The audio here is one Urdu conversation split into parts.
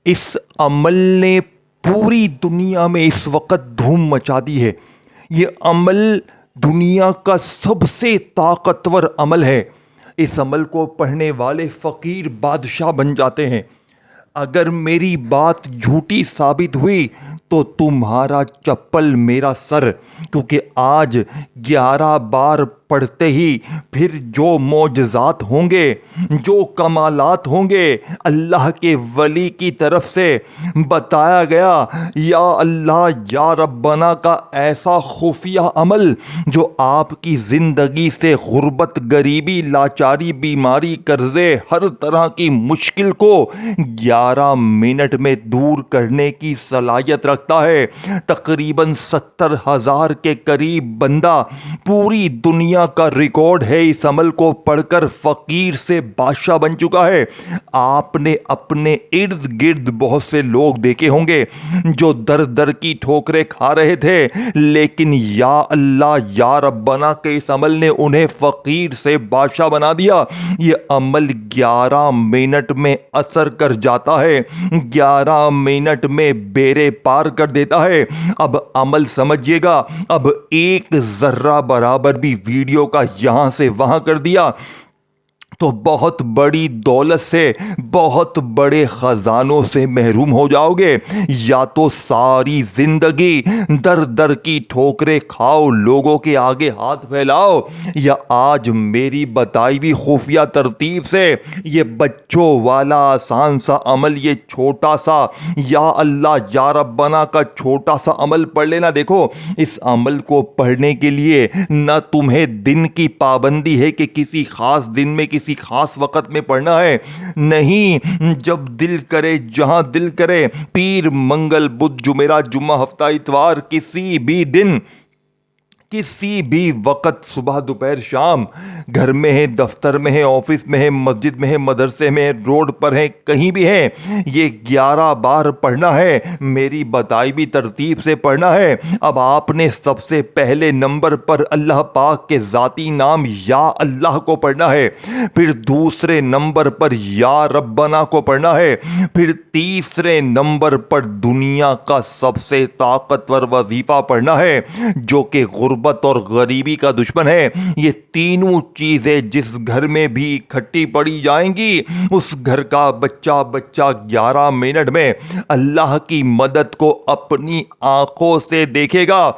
اس عمل نے پوری دنیا میں اس وقت دھوم مچا دی ہے۔ یہ عمل دنیا کا سب سے طاقتور عمل ہے۔ اس عمل کو پڑھنے والے فقیر بادشاہ بن جاتے ہیں۔ اگر میری بات جھوٹی ثابت ہوئی تو تمہارا چپل میرا سر، کیونکہ آج 11 بار پڑھتے ہی پھر جو معجزات ہوں گے، جو کمالات ہوں گے، اللہ کے ولی کی طرف سے بتایا گیا یا اللہ یا ربنا کا ایسا خفیہ عمل جو آپ کی زندگی سے غربت، غریبی، لاچاری، بیماری، قرضے، ہر طرح کی مشکل کو 11 منٹ میں دور کرنے کی صلاحیت رکھتا ہے۔ تقریباً 70,000 کے قریب بندہ، پوری دنیا کا ریکارڈ ہے، اس عمل کو پڑھ کر فقیر سے بادشاہ بن چکا ہے۔ آپ نے اپنے ارد گرد بہت سے لوگ دیکھے ہوں گے جو در در کی ٹھوکریں کھا رہے تھے، لیکن یا اللہ یا ربنا کے اس عمل نے انہیں فقیر سے بادشاہ بنا دیا۔ یہ عمل 11 منٹ میں اثر کر جاتا ہے، 11 منٹ میں بیڑے پار کر دیتا ہے۔ اب عمل سمجھیے گا، اب ایک ذرہ برابر بھی ویڈیو کا یہاں سے وہاں کر دیا تو بہت بڑی دولت سے، بہت بڑے خزانوں سے محروم ہو جاؤ گے۔ یا تو ساری زندگی در در کی ٹھوکریں کھاؤ، لوگوں کے آگے ہاتھ پھیلاؤ، یا آج میری بتائی ہوئی خفیہ ترتیب سے یہ بچوں والا آسان سا عمل، یہ چھوٹا سا یا اللہ یا ربنا کا چھوٹا سا عمل پڑھ لینا۔ دیکھو، اس عمل کو پڑھنے کے لیے نہ تمہیں دن کی پابندی ہے کہ کسی خاص دن میں کسی خاص وقت میں پڑھنا ہے، نہیں، جب دل کرے، جہاں دل کرے، پیر، منگل، بدھ، جمعرات، جمعہ، ہفتہ، اتوار، کسی بھی دن، کسی بھی وقت، صبح، دوپہر، شام، گھر میں ہے، دفتر میں ہے، آفس میں ہے، مسجد میں ہے، مدرسے میں ہے، روڈ پر ہے، کہیں بھی ہے، یہ 11 بار پڑھنا ہے، میری بتائی بھی ترتیب سے پڑھنا ہے۔ اب آپ نے سب سے پہلے نمبر پر اللہ پاک کے ذاتی نام یا اللہ کو پڑھنا ہے، پھر دوسرے نمبر پر یا ربنا کو پڑھنا ہے، پھر تیسرے نمبر پر دنیا کا سب سے طاقتور وظیفہ پڑھنا ہے جو کہ غربت اور غریبی کا دشمن ہے۔ یہ تینوں چیزیں جس گھر میں بھی اکٹھی پڑی جائیں گی، اس گھر کا بچہ 11 منٹ میں اللہ کی مدد کو اپنی آنکھوں سے دیکھے گا۔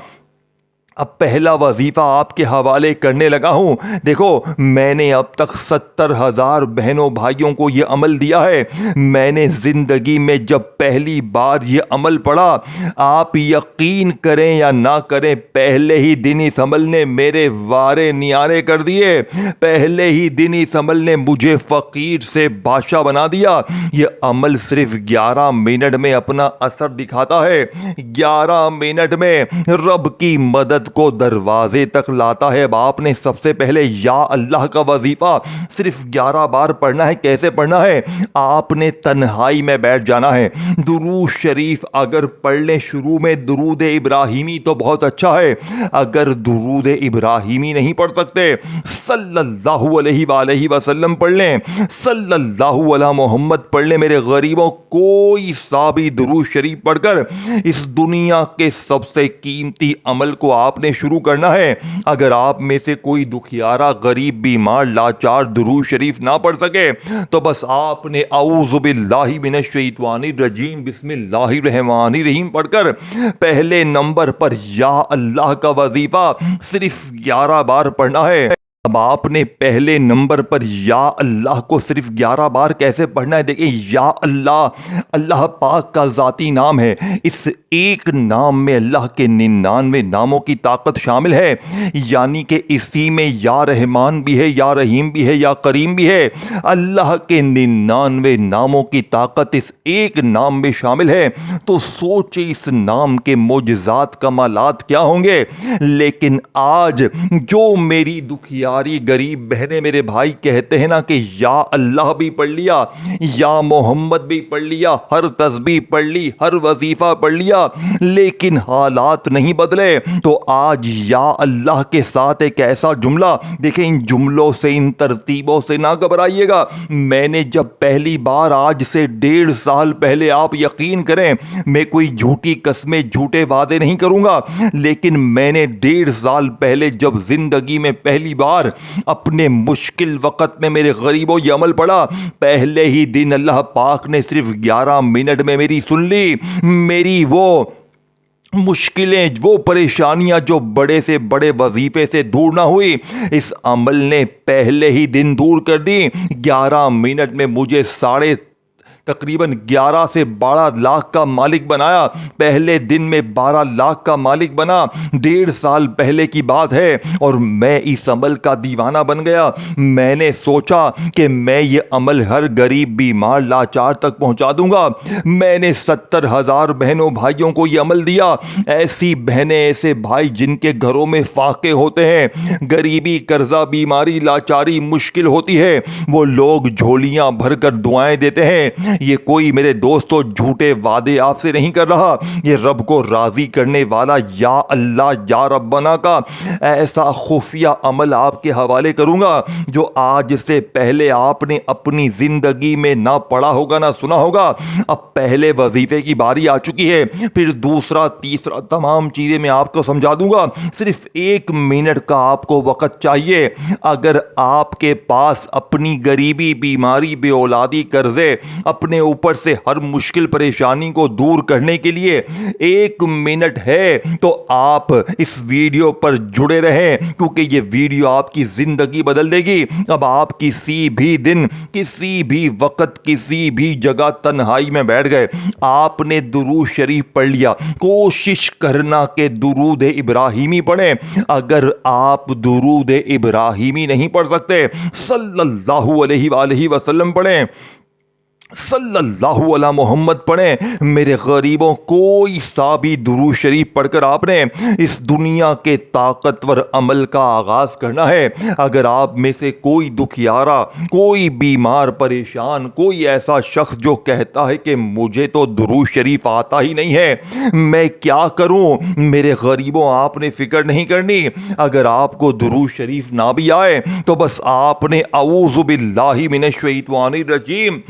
اب پہلا وظیفہ آپ کے حوالے کرنے لگا ہوں۔ دیکھو، میں نے اب تک 70,000 بہنوں بھائیوں کو یہ عمل دیا ہے۔ میں نے زندگی میں جب پہلی بار یہ عمل پڑھا، آپ یقین کریں یا نہ کریں، پہلے ہی دن اس عمل نے میرے وارے نیارے کر دیے، پہلے ہی دن اس عمل نے مجھے فقیر سے بادشاہ بنا دیا۔ یہ عمل صرف 11 منٹ میں اپنا اثر دکھاتا ہے، 11 منٹ میں رب کی مدد کو دروازے تک لاتا ہے۔ اب آپ نے سب سے پہلے یا اللہ کا وظیفہ صرف 11 بار پڑھنا ہے۔ کیسے پڑھنا ہے؟ آپ نے تنہائی میں بیٹھ جانا ہے۔ درود شریف اگر پڑھ لیں شروع میں، درود ابراہیمی تو بہت اچھا ہے، اگر درود ابراہیمی نہیں پڑھ سکتے، صلی اللہ علیہ وآلہ وسلم پڑھ لیں، صلی اللہ علی محمد پڑھ لیں۔ میرے غریبوں، کوئی سا بھی درود شریف پڑھ کر اس دنیا کے سب سے قیمتی عمل کو آپ نے شروع کرنا ہے۔ اگر آپ میں سے کوئی دکھیارا، غریب، بیمار، لاچار درود شریف نہ پڑھ سکے تو بس آپ نے اعوذ باللہ من الشیطان الرجیم بسم اللہ الرحمن الرحیم پڑھ کر پہلے نمبر پر یا اللہ کا وظیفہ صرف 11 بار پڑھنا ہے۔ اب آپ نے پہلے نمبر پر یا اللہ کو صرف 11 بار کیسے پڑھنا ہے؟ دیکھیں، یا اللہ اللہ پاک کا ذاتی نام ہے۔ اس ایک نام میں اللہ کے 99 ناموں کی طاقت شامل ہے، یعنی کہ اسی میں یا رحمان بھی ہے، یا رحیم بھی ہے، یا کریم بھی ہے۔ اللہ کے 99 ناموں کی طاقت اس ایک نام میں شامل ہے۔ تو سوچیں اس نام کے معجزات، کمالات کیا ہوں گے۔ لیکن آج جو میری دکھیا پیاری غریب بہنیں میرے بھائی کہتے ہیں نا کہ یا اللہ بھی پڑھ لیا, یا محمد بھی پڑھ لیا, ہر تسبیح پڑھ لی, ہر وظیفہ پڑھ لیا, لیکن حالات نہیں بدلے. تو آج یا اللہ کے ساتھ ایک ایسا جملہ دیکھیں, ان جملوں سے, ان ترتیبوں سے نہ گھبرائیے گا. میں نے جب پہلی بار آج سے 1.5 سال پہلے, آپ یقین کریں میں کوئی جھوٹی قسمیں جھوٹے وعدے نہیں کروں گا, لیکن میں نے 1.5 سال پہلے جب زندگی میں پہلی بار اپنے مشکل وقت میں میرے غریبوں یہ عمل پڑھا, پہلے ہی دن اللہ پاک نے صرف 11 منٹ میں میری سن لی. میری وہ مشکلیں, وہ پریشانیاں جو بڑے سے بڑے وظیفے سے دور نہ ہوئی, اس عمل نے پہلے ہی دن دور کر دی. 11 منٹ میں مجھے تقریباً 11 سے 12 لاکھ کا مالک بنایا. پہلے دن میں 12 لاکھ کا مالک بنا. 1.5 سال پہلے کی بات ہے, اور میں اس عمل کا دیوانہ بن گیا. میں نے سوچا کہ میں یہ عمل ہر غریب بیمار لاچار تک پہنچا دوں گا. میں نے 70,000 بہنوں بھائیوں کو یہ عمل دیا. ایسی بہنیں, ایسے بھائی جن کے گھروں میں فاقے ہوتے ہیں, غریبی, قرضہ, بیماری, لاچاری, مشکل ہوتی ہے, وہ لوگ جھولیاں بھر کر دعائیں دیتے ہیں. یہ کوئی میرے دوستوں جھوٹے وعدے آپ سے نہیں کر رہا, یہ رب کو راضی کرنے والا یا اللہ یا ربنا کا ایسا خفیہ عمل آپ کے حوالے کروں گا جو آج سے پہلے آپ نے اپنی زندگی میں نہ پڑھا ہوگا نہ سنا ہوگا. اب پہلے وظیفے کی باری آ چکی ہے, پھر دوسرا, تیسرا, تمام چیزیں میں آپ کو سمجھا دوں گا. صرف 1 منٹ کا آپ کو وقت چاہیے. اگر آپ کے پاس اپنی غریبی, بیماری, بے اولادی, قرضے, اپنے اوپر سے ہر مشکل پریشانی کو دور کرنے کے لیے 1 منٹ ہے, تو آپ اس ویڈیو پر جڑے رہیں, کیونکہ یہ ویڈیو آپ کی زندگی بدل دے گی. اب آپ کسی بھی دن, کسی بھی وقت, کسی بھی جگہ تنہائی میں بیٹھ گئے, آپ نے درود شریف پڑھ لیا, کوشش کرنا کہ درود ابراہیمی پڑھیں. اگر آپ درود ابراہیمی نہیں پڑھ سکتے, صلی اللہ علیہ وآلہ وسلم پڑھیں, صلی اللہ علی محمد پڑھیں. میرے غریبوں, کوئی سا بھی درود شریف پڑھ کر آپ نے اس دنیا کے طاقتور عمل کا آغاز کرنا ہے. اگر آپ میں سے کوئی دکھیارا, کوئی بیمار, پریشان, کوئی ایسا شخص جو کہتا ہے کہ مجھے تو درود شریف آتا ہی نہیں ہے, میں کیا کروں, میرے غریبوں آپ نے فکر نہیں کرنی. اگر آپ کو درود شریف نہ بھی آئے تو بس آپ نے اعوذ باللہ من الشیطان الرجیم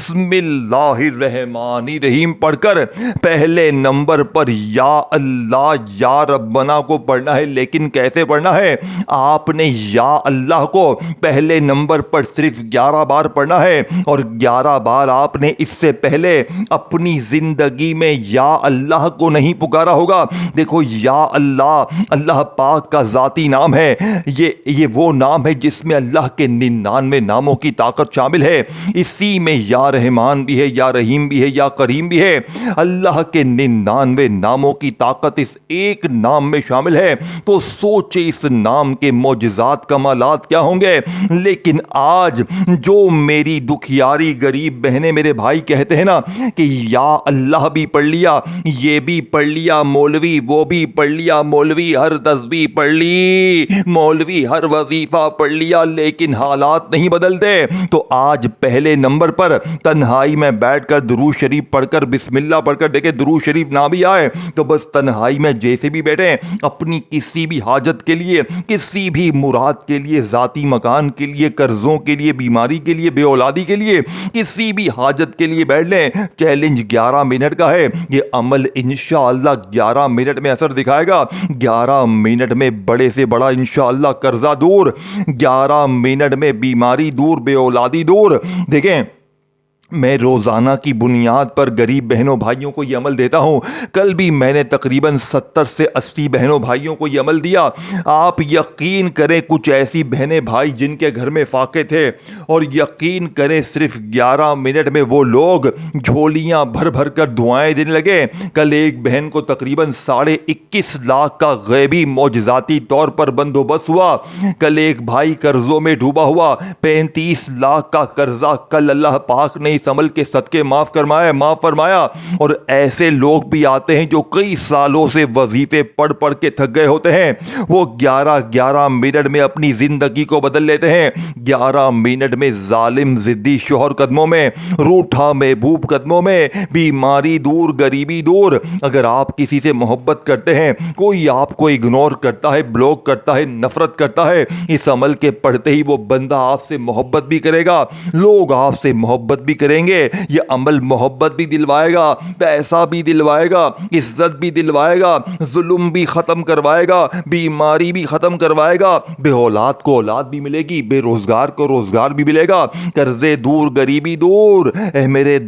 بسم اللہ الرحمن الرحیم پڑھ کر پہلے نمبر پر یا اللہ یا ربنا کو پڑھنا ہے. لیکن کیسے پڑھنا ہے؟ آپ نے یا اللہ کو پہلے نمبر پر صرف 11 بار پڑھنا ہے, اور 11 بار آپ نے اس سے پہلے اپنی زندگی میں یا اللہ کو نہیں پکارا ہوگا. دیکھو, یا اللہ اللہ پاک کا ذاتی نام ہے. یہ وہ نام ہے جس میں اللہ کے 99 ناموں کی طاقت شامل ہے. اسی میں یا رحمان بھی ہے, یا رحیم بھی ہے, یا کریم بھی ہے. اللہ کے 99 ناموں کی طاقت اس ایک نام میں شامل ہے. تو سوچے اس نام کے معجزات, کمالات کیا ہوں گے. لیکن آج جو میری دکھیاری غریب بہنیں, میرے بھائی کہتے ہیں نا کہ یا اللہ بھی پڑھ لیا, یہ بھی پڑھ لیا مولوی, وہ بھی پڑھ لیا مولوی, ہر تسبیح پڑھ لی مولوی, ہر وظیفہ پڑھ لیا, لیکن حالات نہیں بدلتے. تو آج پہلے نمبر پر تنہائی میں بیٹھ کر درود شریف پڑھ کر, بسم اللہ پڑھ کر, دیکھیں درود شریف نہ بھی آئے تو بس تنہائی میں جیسے بھی بیٹھیں, اپنی کسی بھی حاجت کے لیے, کسی بھی مراد کے لیے, ذاتی مکان کے لیے, قرضوں کے لیے, بیماری کے لیے, بے اولادی کے لیے, کسی بھی حاجت کے لیے بیٹھ لیں. چیلنج 11 منٹ کا ہے. یہ عمل انشاءاللہ 11 منٹ میں اثر دکھائے گا. 11 منٹ میں بڑے سے بڑا انشاءاللہ قرضہ دور, 11 منٹ میں بیماری دور, بے اولادی دور. دیکھیں, میں روزانہ کی بنیاد پر غریب بہنوں بھائیوں کو یہ عمل دیتا ہوں. کل بھی میں نے تقریباً 70 سے 80 بہنوں بھائیوں کو یہ عمل دیا. آپ یقین کریں, کچھ ایسی بہنیں بھائی جن کے گھر میں فاقے تھے, اور یقین کریں صرف 11 منٹ میں وہ لوگ جھولیاں بھر بھر کر دعائیں دینے لگے. کل ایک بہن کو تقریباً 21.5 لاکھ کا غیبی معجزاتی طور پر بندوبست ہوا. کل ایک بھائی قرضوں میں ڈوبا ہوا, 35 لاکھ کا قرضہ کل اللہ پاک نے اس عمل کے صدقے معاف فرمایا۔ اور ایسے لوگ بھی آتے ہیں جو کئی سالوں سے وظیفے پڑھ پڑھ کے تھک گئے ہوتے ہیں، وہ 11 منٹ میں اپنی زندگی کو بدل لیتے ہیں۔ 11 منٹ میں ظالم ضدی شوہر قدموں میں، روٹھا محبوب قدموں میں، بیماری دور، غریبی دور۔ اگر آپ کسی سے محبت کرتے ہیں، کوئی آپ کو اگنور کرتا ہے، بلاک کرتا ہے، نفرت کرتا ہے، اس عمل کے پڑھتے ہی وہ بندہ آپ سے محبت بھی کرے گا، لوگ آپ سے محبت بھی کریں گے۔ یہ عمل محبت بھی دلوائے گا، پیسہ بھی دلوائے گا، عزت بھی دلوائے گا، ظلم بھی ختم کروائے گا، بیماری بھی ختم کروائے گا، بے اولاد کو اولاد بھی ملے گی، بے روزگار کو روزگار بھی ملے گا، قرضے دور، غریبی دور۔ اے میرے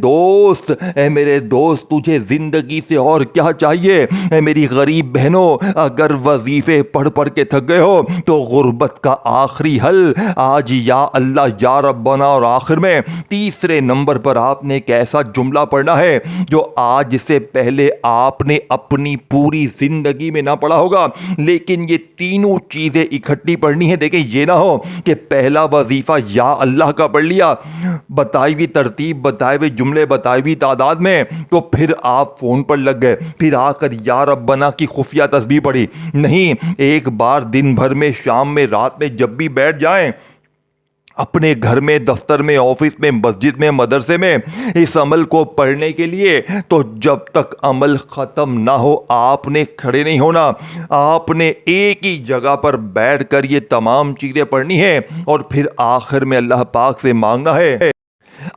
دوست تجھے زندگی سے اور کیا چاہیے؟ اے میری غریب بہنوں، اگر وظیفے پڑھ پڑھ کے تھک گئے ہو تو غربت کا آخری حل آج یا اللہ یا ربنا، اور آخر میں تیسرے نمبر پر آپ نے ایک ایسا جملہ پڑھنا ہے جو آج سے پہلے آپ نے اپنی پوری زندگی میں نہ پڑھا ہوگا، لیکن یہ تینوں چیزیں اکٹھی پڑھنی ہے۔ دیکھیں یہ نہ ہو کہ پہلا وظیفہ یا اللہ کا پڑھ لیا، بتائی ہوئی ترتیب، بتائے ہوئے جملے، بتائی ہوئی تعداد میں، تو پھر آپ فون پر لگ گئے، پھر آ کر یا ربنا کی خفیہ تسبیح پڑھی۔ نہیں، ایک بار دن بھر میں، شام میں، رات میں جب بھی بیٹھ جائیں، اپنے گھر میں، دفتر میں، آفس میں، مسجد میں، مدرسے میں اس عمل کو پڑھنے کے لیے، تو جب تک عمل ختم نہ ہو آپ نے کھڑے نہیں ہونا، آپ نے ایک ہی جگہ پر بیٹھ کر یہ تمام چیزیں پڑھنی ہیں، اور پھر آخر میں اللہ پاک سے مانگنا ہے۔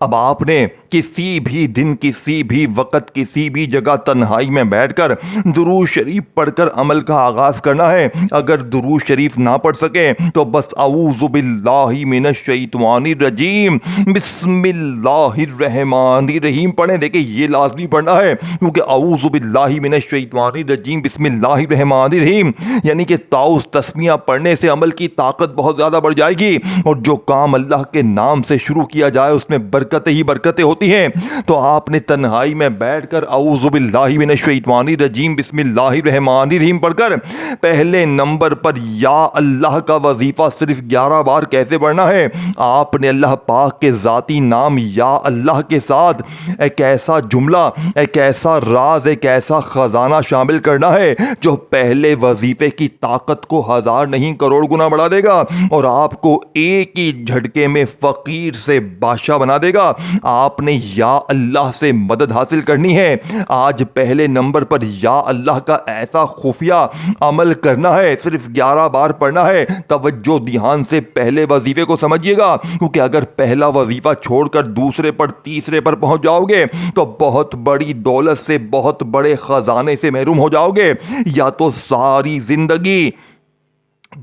اب آپ نے کسی بھی دن، کسی بھی وقت، کسی بھی جگہ تنہائی میں بیٹھ کر درود شریف پڑھ کر عمل کا آغاز کرنا ہے۔ اگر درود شریف نہ پڑھ سکیں تو بس اعوذ باللہ من الشیطان الرجیم بسم اللہ الرحمن الرحیم پڑھیں۔ دیکھیں یہ لازمی پڑھنا ہے، کیونکہ اعوذ باللہ من الشیطان الرجیم بسم اللہ الرحمن الرحیم یعنی کہ تعوذ تسمیہ پڑھنے سے عمل کی طاقت بہت زیادہ بڑھ جائے گی، اور جو کام اللہ کے نام سے شروع کیا جائے اس میں برکتیں ہی برکتیں ہوتی ہیں۔ تو آپ نے تنہائی میں بیٹھ کر اعوذ باللہ من الشیطان الرجیم بسم اللہ الرحمن الرحیم پڑھ کر پہلے نمبر پر یا اللہ کا وظیفہ صرف 11 بار کیسے پڑھنا ہے؟ آپ نے اللہ پاک کے ذاتی نام یا اللہ کے ساتھ ایک ایسا جملہ، ایک ایسا راز، ایک ایسا خزانہ شامل کرنا ہے جو پہلے وظیفے کی طاقت کو 1000 نہیں کروڑ گنا بڑھا دے گا، اور آپ کو ایک ہی جھٹکے میں فقیر سے بادشاہ بنا دے گا۔ آپ نے یا اللہ سے مدد حاصل کرنی ہے۔ آج پہلے نمبر پر یا اللہ کا ایسا خفیہ عمل کرنا ہے، صرف 11 بار پڑھنا ہے۔ توجہ دھیان سے پہلے وظیفے کو سمجھیے گا، کیونکہ اگر پہلا وظیفہ چھوڑ کر دوسرے پر، تیسرے پر پہنچ جاؤ گے تو بہت بڑی دولت سے، بہت بڑے خزانے سے محروم ہو جاؤ گے، یا تو ساری زندگی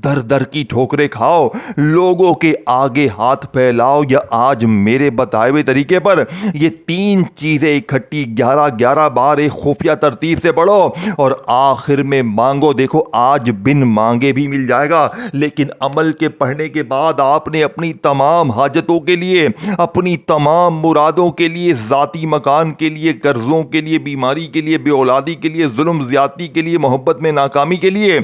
در در کی ٹھوکریں کھاؤ، لوگوں کے آگے ہاتھ پھیلاؤ، یا آج میرے بتائے ہوئے طریقے پر یہ 3 چیزیں اکٹھی 11 بار ایک خفیہ ترتیب سے پڑھو، اور آخر میں مانگو۔ دیکھو آج بن مانگے بھی مل جائے گا، لیکن عمل کے پڑھنے کے بعد آپ نے اپنی تمام حاجتوں کے لیے، اپنی تمام مرادوں کے لیے، ذاتی مکان کے لیے، قرضوں کے لیے، بیماری کے لیے، بے اولادی کے لیے، ظلم زیادتی کے لیے، محبت میں ناکامی کے لیے،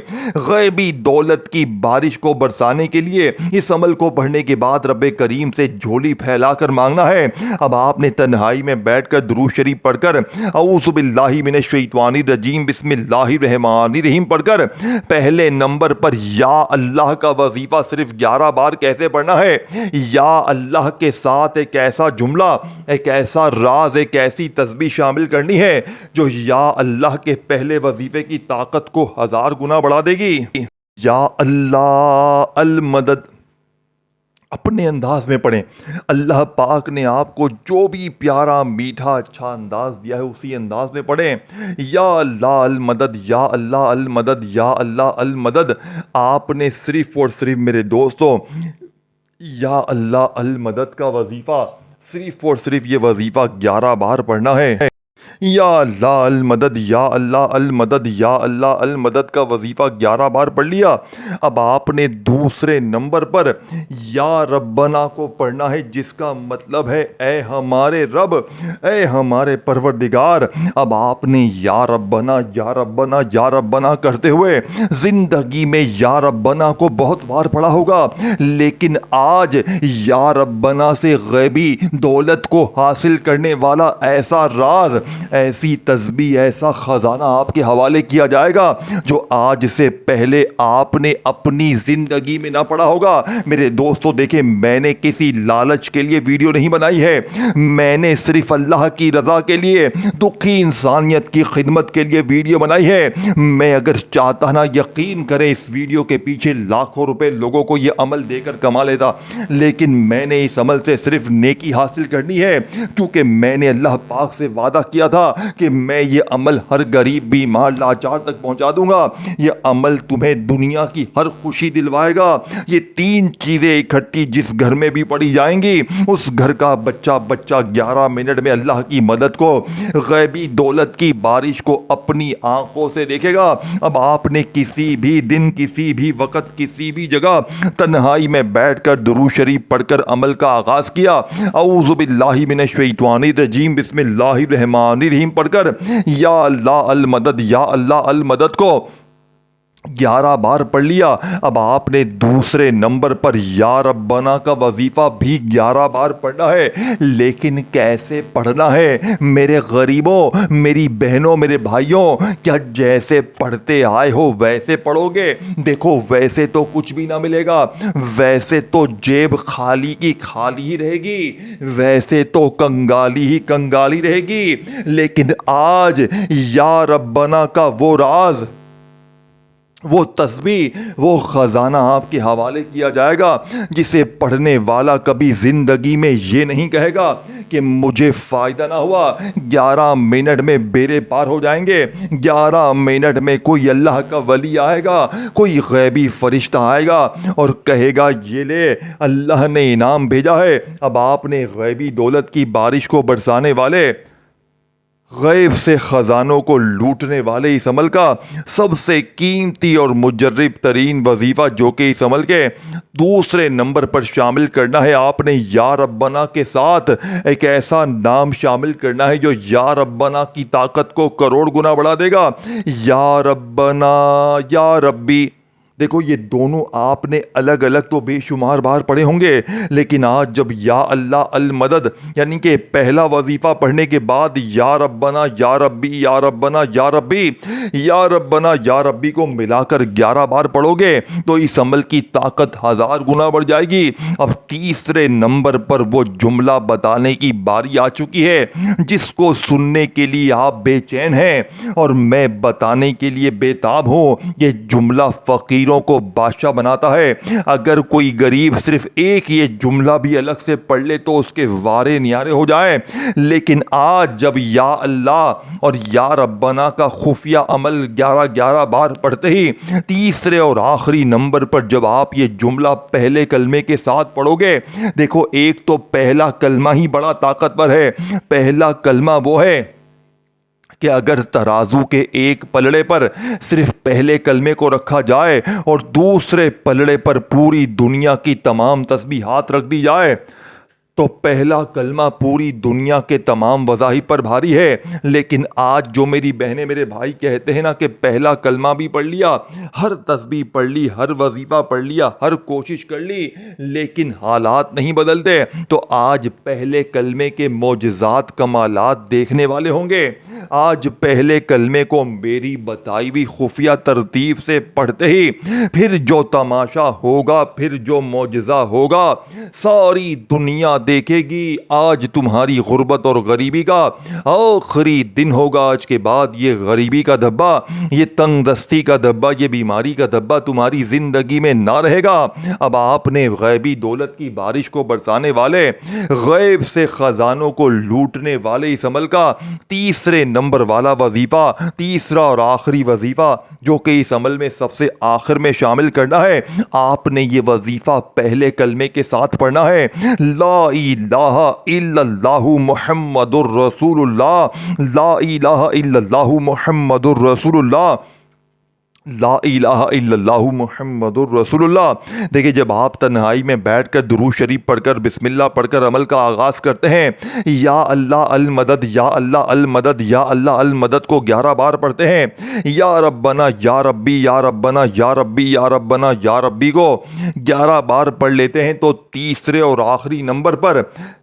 غیبی دولت کی بارش کو برسانے کے لیے اس عمل کو پڑھنے کے بعد رب کریم سے جھولی پھیلا کر مانگنا ہے۔ اب آپ نے تنہائی میں بیٹھ کر درود شریف پڑھ کر اعوذ باللہ من الشیطان الرجیم بسم اللہ الرحمن الرحیم پڑھ کر پہلے نمبر پر یا اللہ کا وظیفہ صرف 11 بار کیسے پڑھنا ہے؟ یا اللہ کے ساتھ ایک ایسا جملہ، ایک ایسا راز، ایک ایسی تسبیح شامل کرنی ہے جو یا اللہ کے پہلے وظیفے کی طاقت کو 1000 گنا بڑھا دے گی۔ یا اللہ المدد اپنے انداز میں پڑھیں۔ اللہ پاک نے آپ کو جو بھی پیارا، میٹھا، اچھا انداز دیا ہے اسی انداز میں پڑھیں۔ یا اللہ المدد، یا اللہ المدد، یا اللہ المدد۔ آپ نے صرف اور صرف میرے دوستوں یا اللہ المدد کا وظیفہ، صرف اور صرف یہ وظیفہ 11 بار پڑھنا ہے۔ یا اللہ المدد، یا اللہ المدد، یا اللہ المدد کا وظیفہ 11 بار پڑھ لیا۔ اب آپ نے دوسرے نمبر پر یا ربنا کو پڑھنا ہے، جس کا مطلب ہے اے ہمارے رب، اے ہمارے پروردگار۔ اب آپ نے یا ربنا یا ربنا یا ربنا کرتے ہوئے زندگی میں یا ربنا کو بہت بار پڑھا ہوگا، لیکن آج یا ربنا سے غیبی دولت کو حاصل کرنے والا ایسا راز، ایسی تسبیح، ایسا خزانہ آپ کے حوالے کیا جائے گا جو آج سے پہلے آپ نے اپنی زندگی میں نہ پڑھا ہوگا۔ میرے دوستو دیکھیں، میں نے کسی لالچ کے لیے ویڈیو نہیں بنائی ہے، میں نے صرف اللہ کی رضا کے لیے، دکھی انسانیت کی خدمت کے لیے ویڈیو بنائی ہے۔ میں اگر چاہتا نا، یقین کریں اس ویڈیو کے پیچھے لاکھوں روپے لوگوں کو یہ عمل دے کر کما لیتا، لیکن میں نے اس عمل سے صرف نیکی حاصل کرنی ہے، کیونکہ میں نے اللہ پاک سے وعدہ کیا تھا کہ میں یہ عمل ہر غریب، بیمار، لاچار تک پہنچا دوں گا۔ یہ عمل تمہیں دنیا کی ہر خوشی دلوائے گا۔ یہ 3 چیزیں اکٹھی جس گھر میں بھی پڑی جائیں گی، اس گھر کا بچہ 11 منٹ میں اللہ کی مدد کو، غیبی دولت کی بارش کو اپنی آنکھوں سے دیکھے گا۔ اب آپ نے کسی بھی دن، کسی بھی وقت، کسی بھی جگہ تنہائی میں بیٹھ کر درود شریف پڑھ کر عمل کا آغاز کیا، اعوذ باللہ من الشیطان الرجیم بسم اللہ الرحمن الرحیم پڑھ کر یا اللہ المدد، یا اللہ المدد کو 11 بار پڑھ لیا۔ اب آپ نے دوسرے نمبر پر یا ربنا کا وظیفہ بھی 11 بار پڑھنا ہے، لیکن کیسے پڑھنا ہے میرے غریبوں، میری بہنوں، میرے بھائیوں؟ کیا جیسے پڑھتے آئے ہو ویسے پڑھو گے؟ دیکھو، ویسے تو کچھ بھی نہ ملے گا، ویسے تو جیب خالی کی خالی ہی رہے گی، ویسے تو کنگالی ہی کنگالی رہے گی، لیکن آج یا ربنا کا وہ راز، وہ تسبیح، وہ خزانہ آپ کے حوالے کیا جائے گا، جسے پڑھنے والا کبھی زندگی میں یہ نہیں کہے گا کہ مجھے فائدہ نہ ہوا۔ 11 منٹ میں بیڑے پار ہو جائیں گے۔ 11 منٹ میں کوئی اللہ کا ولی آئے گا، کوئی غیبی فرشتہ آئے گا اور کہے گا یہ لے، اللہ نے انعام بھیجا ہے۔ اب آپ نے غیبی دولت کی بارش کو برسانے والے، غیب سے خزانوں کو لوٹنے والے اس عمل کا سب سے قیمتی اور مجرب ترین وظیفہ، جو کہ اس عمل کے دوسرے نمبر پر شامل کرنا ہے، آپ نے یا ربنا کے ساتھ ایک ایسا نام شامل کرنا ہے جو یا ربنا کی طاقت کو کروڑ گنا بڑھا دے گا۔ یا ربنا، یا ربی۔ دیکھو، یہ دونوں آپ نے الگ الگ تو بے شمار بار پڑھے ہوں گے، لیکن آج جب یا اللہ المدد یعنی کہ پہلا وظیفہ پڑھنے کے بعد یا ربنا یا ربی، یا ربنا یا ربی، یا ربنا یا ربی کو ملا کر 11 بار پڑھو گے تو اس عمل کی طاقت 1000 گنا بڑھ جائے گی۔ اب تیسرے نمبر پر وہ جملہ بتانے کی باری آ چکی ہے جس کو سننے کے لیے آپ بے چین ہیں اور میں بتانے کے لیے بےتاب ہوں۔ یہ جملہ فقیر کو بادشاہ بناتا ہے۔ اگر کوئی غریب صرف ایک یہ جملہ بھی الگ سے پڑھ لے تو اس کے وارے نیارے ہو جائیں، لیکن آج جب یا اللہ اور یا ربنا کا خفیہ عمل 11 بار پڑھتے ہی تیسرے اور آخری نمبر پر جب آپ یہ جملہ پہلے کلمے کے ساتھ پڑھو گے، دیکھو، ایک تو پہلا کلمہ ہی بڑا طاقتور ہے۔ پہلا کلمہ وہ ہے کہ اگر ترازو کے ایک پلڑے پر صرف پہلے کلمے کو رکھا جائے اور دوسرے پلڑے پر پوری دنیا کی تمام تسبیحات رکھ دی جائے تو پہلا کلمہ پوری دنیا کے تمام وظائف پر بھاری ہے، لیکن آج جو میری بہنیں، میرے بھائی کہتے ہیں نا کہ پہلا کلمہ بھی پڑھ لیا، ہر تسبیح پڑھ لی، ہر وظیفہ پڑھ لیا، ہر کوشش کر لی، لیکن حالات نہیں بدلتے، تو آج پہلے کلمے کے معجزات، کمالات دیکھنے والے ہوں گے۔ آج پہلے کلمے کو میری بتائی ہوئی خفیہ ترتیب سے پڑھتے ہی پھر جو تماشا ہوگا، پھر جو معجزہ ہوگا، ساری دنیا دیکھے گی۔ آج تمہاری غربت اور غریبی کا آخری دن ہوگا۔ آج کے بعد یہ غریبی کا دھبا، یہ تنگ دستی کا دھبا، یہ بیماری کا دھبا تمہاری زندگی میں نہ رہے گا۔ اب آپ نے غیبی دولت کی بارش کو برسانے والے، غیب سے خزانوں کو لوٹنے والے اس عمل کا تیسرے نمبر والا وظیفہ، تیسرا اور آخری وظیفہ جو کہ اس عمل میں سب سے آخر میں شامل کرنا ہے، آپ نے یہ وظیفہ پہلے کلمے کے ساتھ پڑھنا ہے، لا الہ الا اللہ محمد الرسول اللہ، لا الہ الا اللہ محمد الرسول اللہ، لا الہ الا اللہ محمد الرسول اللہ۔ دیکھیں، جب آپ تنہائی میں بیٹھ کر درود شریف پڑھ کر بسم اللہ پڑھ کر عمل کا آغاز کرتے ہیں، یا اللہ المدد، یا اللہ المدد، یا اللہ المدد کو 11 بار پڑھتے ہیں، یا ربنا یا ربی یا ربنا یا ربی یا ربنا یا ربی کو 11 بار پڑھ لیتے ہیں، تو تیسرے اور آخری نمبر پر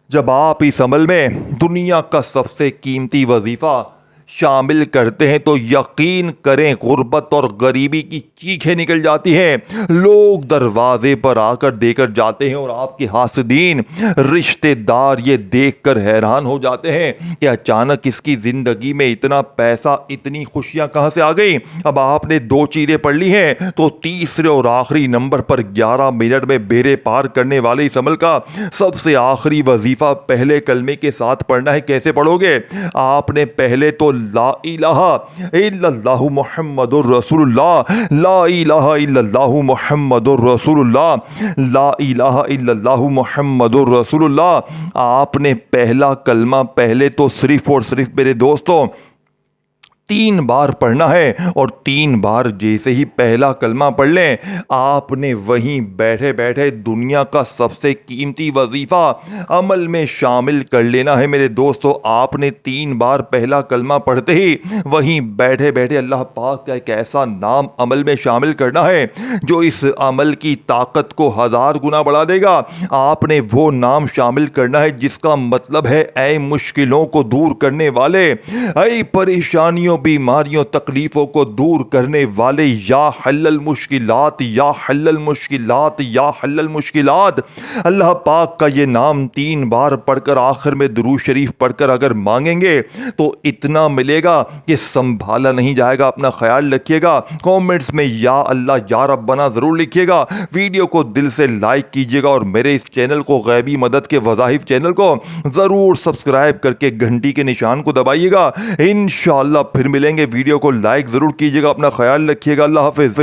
جب آپ اس عمل میں دنیا کا سب سے قیمتی وظیفہ شامل کرتے ہیں تو یقین کریں غربت اور غریبی کی چیخیں نکل جاتی ہیں، لوگ دروازے پر آ کر دے کر جاتے ہیں اور آپ کے حاسدین رشتہ دار یہ دیکھ کر حیران ہو جاتے ہیں کہ اچانک اس کی زندگی میں اتنا پیسہ، اتنی خوشیاں کہاں سے آ گئی۔ اب آپ نے 2 چیزیں پڑھ لی ہیں تو تیسرے اور آخری نمبر پر 11 منٹ میں بیڑے پار کرنے والے اس عمل کا سب سے آخری وظیفہ پہلے کلمے کے ساتھ پڑھنا ہے۔ کیسے پڑھو گے؟ آپ نے پہلے تو لا الہ الا اللہ محمد الرسول اللہ، لا الہ الا اللہ محمد الرسول اللہ، لا الہ الا اللہ محمد الرسول اللہ، آپ نے پہلا کلمہ پہلے تو صرف اور صرف میرے دوستوں 3 بار پڑھنا ہے، اور 3 بار جیسے ہی پہلا کلمہ پڑھ لیں، آپ نے وہیں بیٹھے بیٹھے دنیا کا سب سے قیمتی وظیفہ عمل میں شامل کر لینا ہے میرے دوستو۔ آپ نے 3 بار پہلا کلمہ پڑھتے ہی وہیں بیٹھے بیٹھے اللہ پاک کا ایک ایسا نام عمل میں شامل کرنا ہے جو اس عمل کی طاقت کو 1000 گنا بڑھا دے گا۔ آپ نے وہ نام شامل کرنا ہے جس کا مطلب ہے اے مشکلوں کو دور کرنے والے، اے پریشانیوں، بیماریوں، تکلیفوں کو دور کرنے والے، یا حل المشکلات، یا حل المشکلات، یا حل المشکلات۔ اللہ پاک کا یہ نام 3 بار پڑھ کر آخر میں درود شریف پڑھ کر اگر مانگیں گے تو اتنا ملے گا کہ سنبھالا نہیں جائے گا۔ اپنا خیال رکھیے گا، کامنٹس میں یا اللہ یا ربنا ضرور لکھیے گا، ویڈیو کو دل سے لائک کیجیے گا، اور میرے اس چینل کو غیبی مدد کے وظائف چینل کو ضرور سبسکرائب کر کے گھنٹی کے نشان کو دبائیے گا۔ انشاءاللہ پھر ملیں گے، ویڈیو کو لائک ضرور کیجیے گا، اپنا خیال رکھیے گا، اللہ حافظ۔